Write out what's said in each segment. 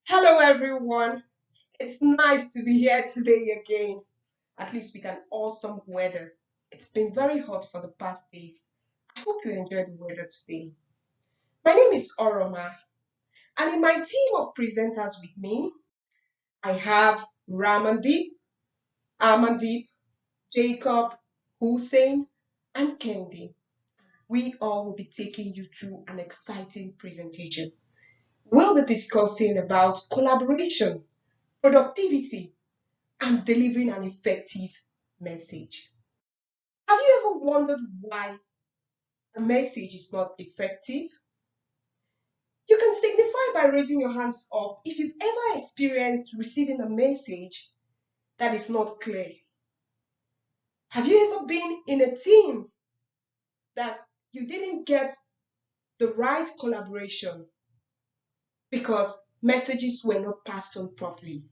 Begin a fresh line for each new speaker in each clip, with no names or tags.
Hello, everyone. It's nice to be here today again. At least with an awesome weather. It's been very hot for the past days. I hope you enjoy the weather today. My name is Oroma, and in my team of presenters with me, I have Ramandeep, Amandeep, Jacob, Hussein, and Kendi. We all will be taking you through an exciting presentation. We'll be discussing about collaboration, productivity, and delivering an effective message. Have you ever wondered why a message is not effective? You can signify by raising your hands up if you've ever experienced receiving a message that is not clear. Have you ever been in a team that you didn't get the right collaboration because messages were not passed on properly?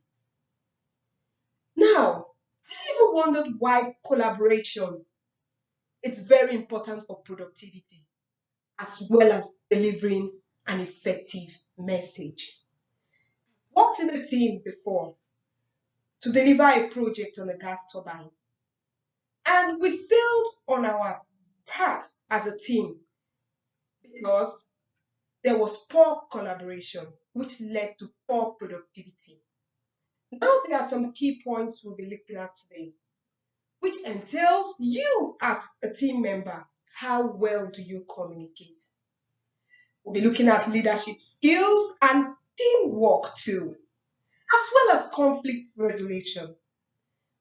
Now, have you ever wondered why collaboration is very important for productivity, as well as delivering an effective message? Worked in a team before to deliver a project on a gas turbine, and we failed on our part as a team because there was poor collaboration, which led to poor productivity. Now, there are some key points we'll be looking at today, which entails you as a team member. How well do you communicate? We'll be looking at leadership skills and teamwork too, as well as conflict resolution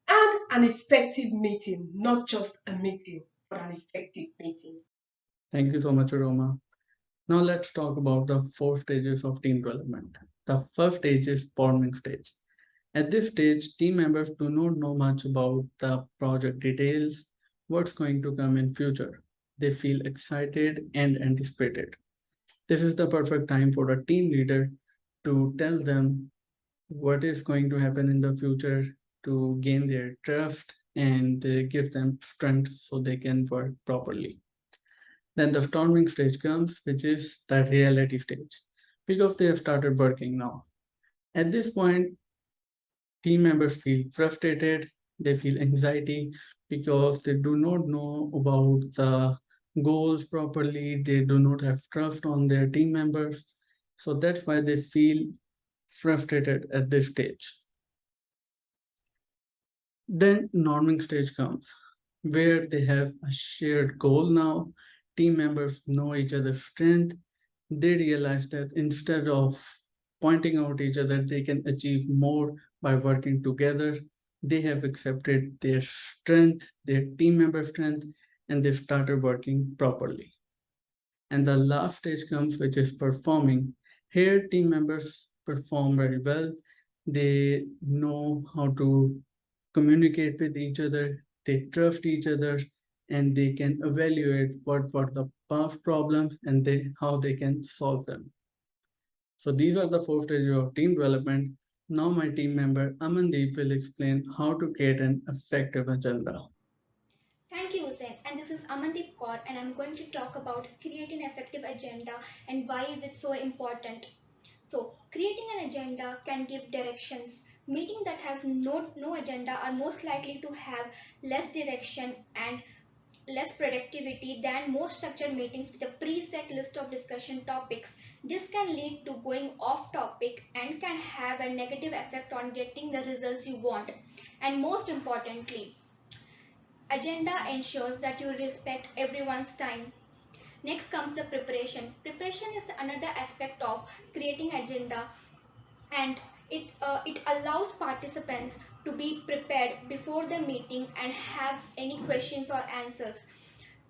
and an effective meeting, not just a meeting, but an effective meeting.
Thank you so much, Roma. Now let's talk about the four stages of team development. The first stage is forming stage. At this stage, team members do not know much about the project details, what's going to come in future. They feel excited and anticipated. This is the perfect time for a team leader to tell them what is going to happen in the future to gain their trust and give them strength so they can work properly. Then the storming stage comes, which is the reality stage, because they have started working now. At this point, team members feel frustrated, they feel anxiety because they do not know about the goals properly, they do not have trust on their team members. So that's why they feel frustrated at this stage. Then norming stage comes, where they have a shared goal now. Team members know each other's strength. They realize that instead of pointing out each other, they can achieve more by working together. They have accepted their strength, their team member strength, and they've started working properly. And the last stage comes, which is performing. Here, team members perform very well. They know how to communicate with each other, they trust each other, and they can evaluate what were the past problems and how they can solve them. So these are the four stages of team development. Now my team member Amandeep will explain how to create an effective agenda.
Thank you, Hussein. And this is Amandeep Kaur, and I'm going to talk about creating an effective agenda and why is it so important. So, creating an agenda can give directions. Meetings that has no agenda are most likely to have less direction and less productivity than more structured meetings with a preset list of discussion topics. This can lead to going off topic and can have a negative effect on getting the results you want. And most importantly, agenda ensures that you respect everyone's time. Next comes the preparation. Preparation is another aspect of creating agenda, and it allows participants to be prepared before the meeting and have any questions or answers.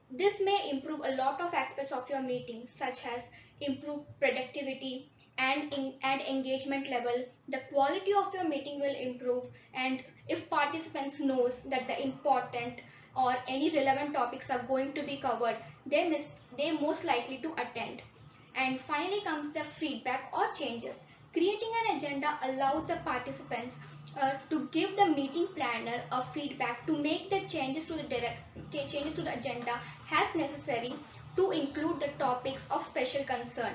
This may improve a lot of aspects of your meeting, such as improve productivity and engagement level. The quality of your meeting will improve, and if participants knows that the important or any relevant topics are going to be covered, they most likely to attend. And finally comes the feedback or changes. Creating an agenda allows the participants to give the meeting planner a feedback to make the changes to the agenda as necessary to include the topics of special concern.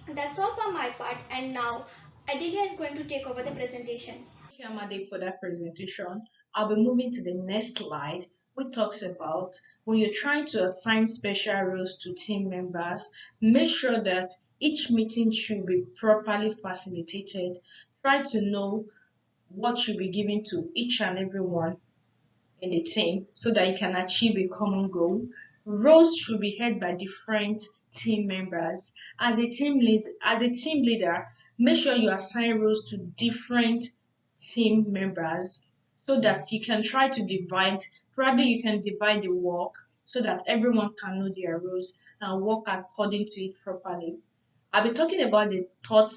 That's all for my part, and now Adelia is going to take over the presentation.
Thank you, Amade, for that presentation. I'll be moving to the next slide, which talks about when you're trying to assign special roles to team members, make sure that each meeting should be properly facilitated. Try to know what should be given to each and every one in the team so that you can achieve a common goal. Roles should be held by different team members. As a team leader, make sure you assign roles to different team members so that you can try to divide, probably you can divide the work so that everyone can know their roles and work according to it properly. I'll be talking about the third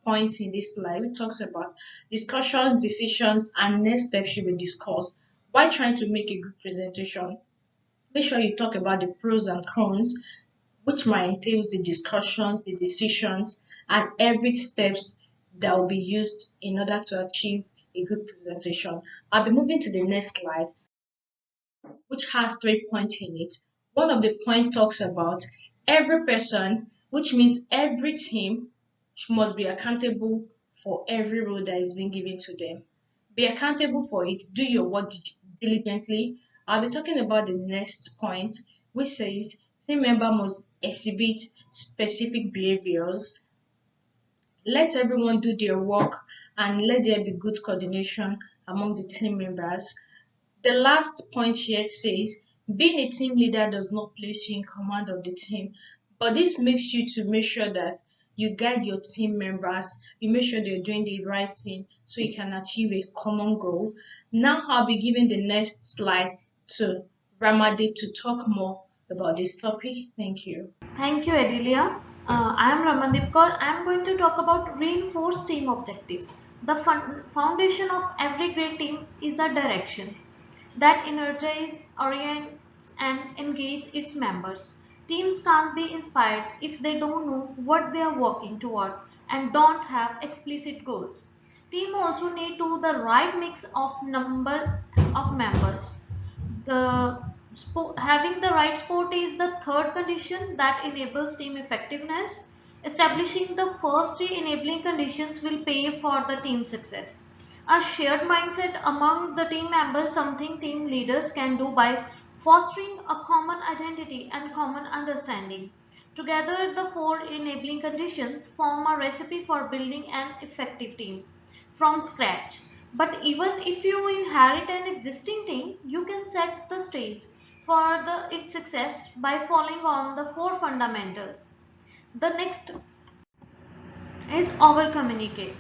point in this slide, which talks about discussions, decisions, and next steps should be discussed. While trying to make a good presentation, make sure you talk about the pros and cons, which might entails the discussions, the decisions, and every steps that will be used in order to achieve a good presentation. I'll be moving to the next slide, which has 3 points in it. One of the point talks about every person, which means every team must be accountable for every role that is being given to them. Be accountable for it, do your work diligently. I'll be talking about the next point, which says team member must exhibit specific behaviors. Let everyone do their work and let there be good coordination among the team members. The last point here says being a team leader does not place you in command of the team, but this makes you to make sure that you guide your team members, you make sure they're doing the right thing so you can achieve a common goal. Now I'll be giving the next slide to Ramade to talk more about this topic. Thank you.
Thank you, Adelia. I am Ramandeep Kaur. I am going to talk about reinforced team objectives. The foundation of every great team is a direction that energizes, orients, and engages its members. Teams can't be inspired if they don't know what they are working toward and don't have explicit goals. Team also need to the right mix of number of members. Having the right sport is the third condition that enables team effectiveness. Establishing the first three enabling conditions will pay for the team success. A shared mindset among the team members, something team leaders can do by fostering a common identity and common understanding. Together, the four enabling conditions form a recipe for building an effective team from scratch. But even if you inherit an existing team, you can set the stage for its success by following on the four fundamentals. The next is over communicate.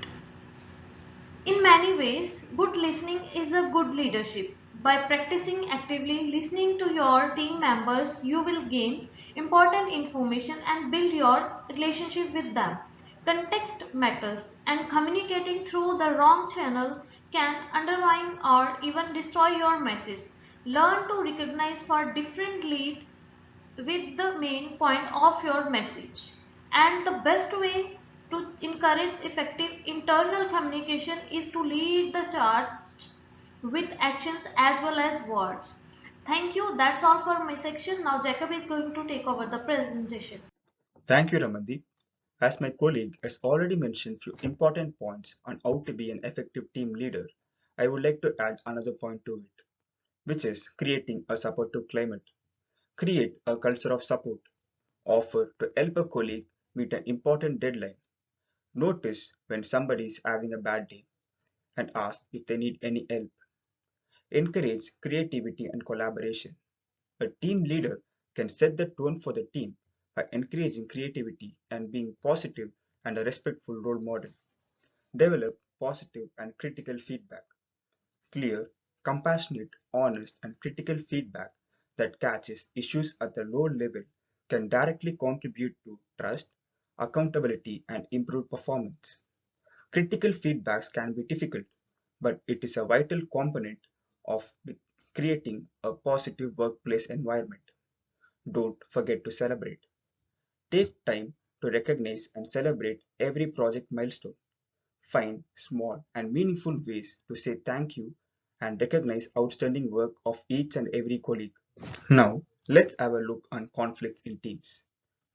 In many ways, good listening is a good leadership. By practicing actively listening to your team members, you will gain important information and build your relationship with them. Context matters, and communicating through the wrong channel can undermine or even destroy your message. Learn to recognize for different lead with the main point of your message. And the best way to encourage effective internal communication is to lead the charge with actions as well as words. Thank you. That's all for my section. Now Jacob is going to take over the presentation.
Thank you, Ramandeep. As my colleague has already mentioned few important points on how to be an effective team leader, I would like to add another point to it, which is creating a supportive climate. Create a culture of support. Offer to help a colleague meet an important deadline. Notice when somebody is having a bad day and ask if they need any help. Encourage creativity and collaboration. A team leader can set the tone for the team by encouraging creativity and being positive and a respectful role model. Develop positive and critical feedback. Clear, compassionate, honest, and critical feedback that catches issues at the low level can directly contribute to trust, accountability, and improved performance. Critical feedbacks can be difficult, but it is a vital component of creating a positive workplace environment. Don't forget to celebrate. Take time to recognize and celebrate every project milestone. Find small and meaningful ways to say thank you and recognize outstanding work of each and every colleague. Now, let's have a look on conflicts in teams.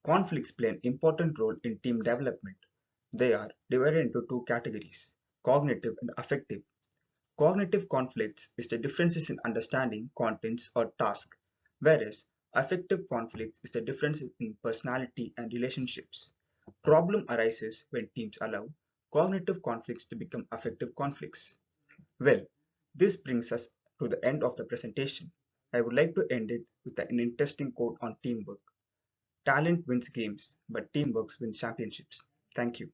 Conflicts play an important role in team development. They are divided into two categories, cognitive and affective. Cognitive conflicts is the differences in understanding contents or task, whereas affective conflicts is the differences in personality and relationships. Problem arises when teams allow cognitive conflicts to become affective conflicts. Well, this brings us to the end of the presentation. I would like to end it with an interesting quote on teamwork. Talent wins games, but teamwork wins championships. Thank you.